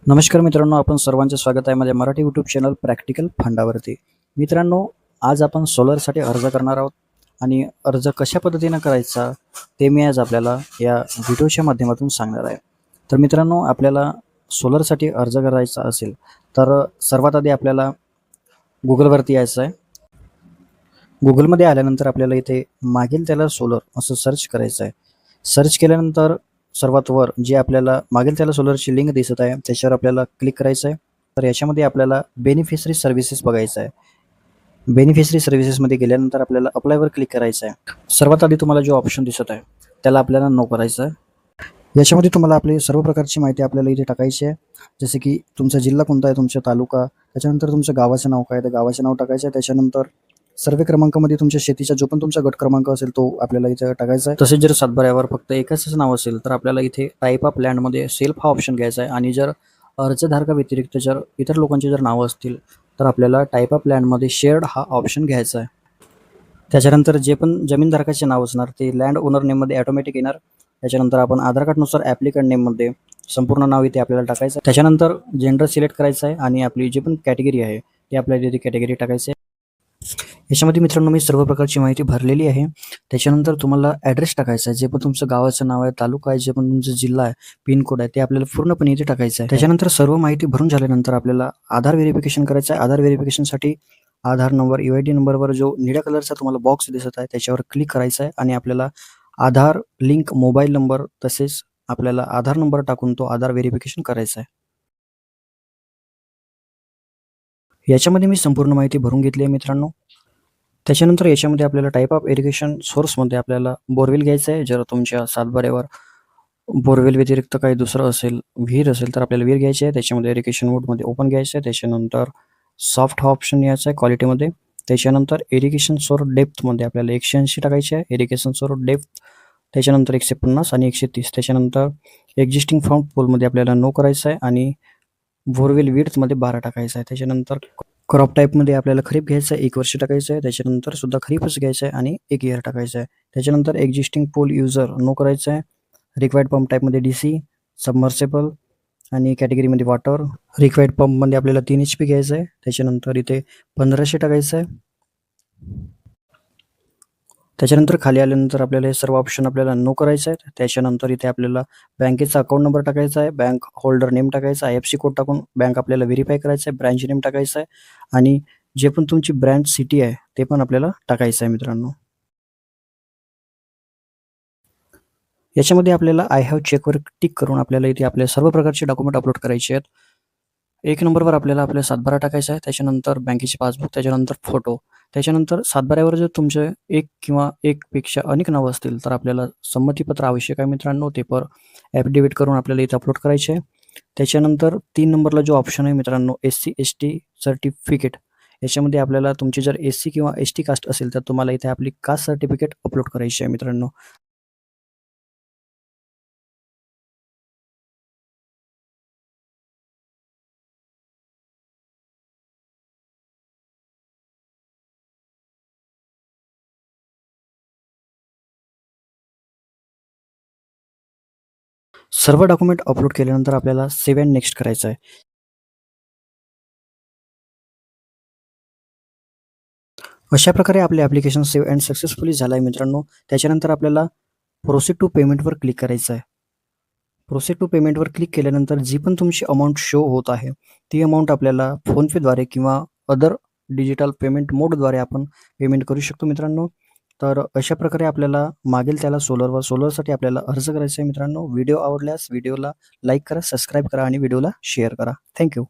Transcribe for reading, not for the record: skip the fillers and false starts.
नमस्कार मित्रांनो, आपण सर्वांचे स्वागत आहे माझ्या मराठी यूट्यूब चॅनल प्रॅक्टिकल फंडावरती. मित्रांनो, आज आपण सोलरसाठी अर्ज करणार आहोत आणि अर्ज कशा पद्धतीनं करायचा ते मी आज आपल्याला या व्हिडिओच्या माध्यमातून सांगणार आहे. तर मित्रांनो, आपल्याला सोलरसाठी अर्ज करायचा असेल तर सर्वात आधी आपल्याला गुगलवरती यायचं आहे. गुगलमध्ये आल्यानंतर आपल्याला इथे मागील त्याला सोलर असं सर्च करायचं आहे. सर्च केल्यानंतर सर्वात वर जे आपल्याला मागील त्याला सोलरची लिंक दिसत आहे त्याच्यावर आपल्याला क्लिक करायचं आहे. तर याच्यामध्ये आपल्याला बेनिफिशरी सर्व्हिसेस बघायचं आहे. बेनिफिशरी सर्व्हिसेसमध्ये गेल्यानंतर आपल्याला अप्लायवर क्लिक करायचं आहे. सर्वात आधी तुम्हाला जो ऑप्शन दिसत आहे त्याला आपल्याला नो करायचं आहे. याच्यामध्ये तुम्हाला आपली सर्व प्रकारची माहिती आपल्याला इथे टाकायची आहे. जसे की तुमचा जिल्हा कोणता आहे, तुमचा तालुका, त्याच्यानंतर तुमचं गावाचं नाव काय, तर गावाचं नाव टाकायचं आहे. त्याच्यानंतर सर्वे क्रमांकामध्ये तुमच्या शेतीचा जो पण तुमचा गट क्रमांक असेल तो आपल्याला इथे टाकायचा आहे. तसेच जर सातबाऱ्यावर फक्त एकाच नाव असेल तर आपल्याला इथे टाईप ऑफ लँडमध्ये सेल्फ हा ऑप्शन घ्यायचा आहे. आणि जर अर्जधारका व्यतिरिक्त जर इतर लोकांची जर नावं असतील तर आपल्याला टाईप ऑफ लँडमध्ये शेअर्ड हा ऑप्शन घ्यायचा आहे. त्याच्यानंतर जे पण जमीनधारकाचे नाव असणार ते लँड ओनर नेममध्ये ऑटोमॅटिक येणार. त्याच्यानंतर आपण आधार कार्डनुसार ॲप्लिकंट नेममध्ये संपूर्ण नाव इथे आपल्याला टाकायचं आहे. त्याच्यानंतर जेंडर सिलेक्ट करायचं आहे आणि आपली जी पण कॅटेगरी आहे ती आपल्याला इथे कॅटेगरी टाकायची आहे. याच्यामध्ये मित्रांनो मी सर्व प्रकारची माहिती भरलेली आहे. त्याच्यानंतर तुम्हाला ॲड्रेस टाकायचा आहे. जे पण तुमचं गावाचं नाव आहे, तालुका आहे, जे पण तुमचा जिल्हा आहे, पिनकोड आहे ते आपल्याला पूर्णपणे इथे टाकायचं आहे. त्याच्यानंतर सर्व माहिती भरून झाल्यानंतर आपल्याला आधार व्हेरिफिकेशन करायचं आहे. आधार व्हेरिफिकेशनसाठी आधार नंबर UID नंबरवर जो निळ्या कलरचा तुम्हाला बॉक्स दिसत आहे त्याच्यावर क्लिक करायचं आहे आणि आपल्याला आधार लिंक मोबाईल नंबर तसेच आपल्याला आधार नंबर टाकून तो आधार व्हेरिफिकेशन करायचा आहे. याच्यामध्ये मी संपूर्ण माहिती भरून घेतली आहे मित्रांनो. त्याच्यानंतर याच्यामध्ये आपल्याला टाईप ऑफ इरिगेशन सोर्समध्ये आपल्याला बोरवेल घ्यायचं आहे. जर तुमच्या सातबाऱ्यावर बोरवेल व्यतिरिक्त काही दुसरं असेल, विहीर असेल तर आपल्याला विहीर घ्यायची आहे. त्याच्यामध्ये इरिगेशन मोडमध्ये ओपन घ्यायचं आहे. त्याच्यानंतर सॉफ्ट हा ऑप्शन यायचा आहे क्वालिटीमध्ये. त्याच्यानंतर इरिगेशन सोर्स डेप्थमध्ये आपल्याला 180 टाकायचे आहे. इरिगेशन सोर्स डेप्थ त्याच्यानंतर 150 आणि 130. त्याच्यानंतर एक्झिस्टिंग फाउंड पोलमध्ये आपल्याला नो करायचं आहे आणि बोरवेल विड्थमध्ये 12 टाकायचं आहे. त्याच्यानंतर क्रॉप टाईपमध्ये आपल्याला खरीप घ्यायचं आहे, 1 वर्ष टाकायचं आहे. त्याच्यानंतर सुद्धा खरीपच घ्यायचं आहे आणि 1 इयर टाकायचं आहे. त्याच्यानंतर एक्झिस्टिंग पोल युजर नो करायचं आहे. रिक्वायर्ड पंप टाईपमध्ये DC, सबमर्सिबल आणि कॅटेगरीमध्ये वॉटर. रिक्वायर्ड पंपमध्ये आपल्याला 3 HP घ्यायचं आहे. त्याच्यानंतर इथे 1500 टाकायचं आहे. त्याच्यानंतर खाली आल्यानंतर आपल्याला हे सर्व ऑप्शन आपल्याला नो करायचं आहे. त्याच्यानंतर इथे आपल्याला बँकेचा अकाउंट नंबर टाकायचा आहे, बँक होल्डर नेम टाकायचा आहे, IFSC कोड टाकून बँक आपल्याला व्हेरीफाय करायचं आहे, ब्रँच नेम टाकायचं आहे आणि जे पण तुमची ब्रँच सिटी आहे ते पण आपल्याला टाकायचं आहे मित्रांनो. याच्यामध्ये आपल्याला आय हॅव चेकवर टिक करून आपल्याला इथे आपल्या सर्व प्रकारचे डॉक्युमेंट अपलोड करायचे आहेत. 1 नंबरवर आपल्याला आपला सातबारा टाकायचा आहे. त्याच्यानंतर बँकेची पासबुक, त्याच्यानंतर फोटो. त्याच्यानंतर सातबाऱ्यावर जर तुमचे 1 किंवा 1 पेक्षा अनेक नावं असतील तर आपल्याला संमतीपत्र आवश्यक आहे मित्रांनो. ते ॲफिडेव्हिट करून आपल्याला इथे अपलोड करायचे आहे. त्याच्यानंतर 3 नंबरला जो ऑप्शन आहे मित्रांनो SC/ST सर्टिफिकेट. याच्यामध्ये आपल्याला तुमची जर SC किंवा ST कास्ट असेल तर तुम्हाला इथे आपली कास्ट सर्टिफिकेट अपलोड करायची आहे मित्रांनो. सर्व डॉक्युमेंट अपलोड केल्यानंतर आपल्याला सेव्ह अँड नेक्स्ट करायचं आहे. अशा प्रकारे आपले ॲप्लिकेशन सेव्ह अँड सक्सेसफुली झालं आहे मित्रांनो. त्याच्यानंतर आपल्याला प्रोसीड टू पेमेंटवर क्लिक करायचं आहे. प्रोसीड टू पेमेंटवर क्लिक केल्यानंतर जी पण तुमची अमाऊंट शो होत आहे ती अमाऊंट आपल्याला फोनपेद्वारे किंवा अदर डिजिटल पेमेंट मोडद्वारे आपण पेमेंट करू शकतो मित्रांनो. तर अशा प्रकारे आपल्याला मागील त्याला सोलरसाठी आपल्याला अर्ज करायचा आहे मित्रांनो. व्हिडिओ आवडल्यास व्हिडिओला लाईक करा, सबस्क्राईब करा आणि व्हिडिओला शेअर करा. थँक्यू.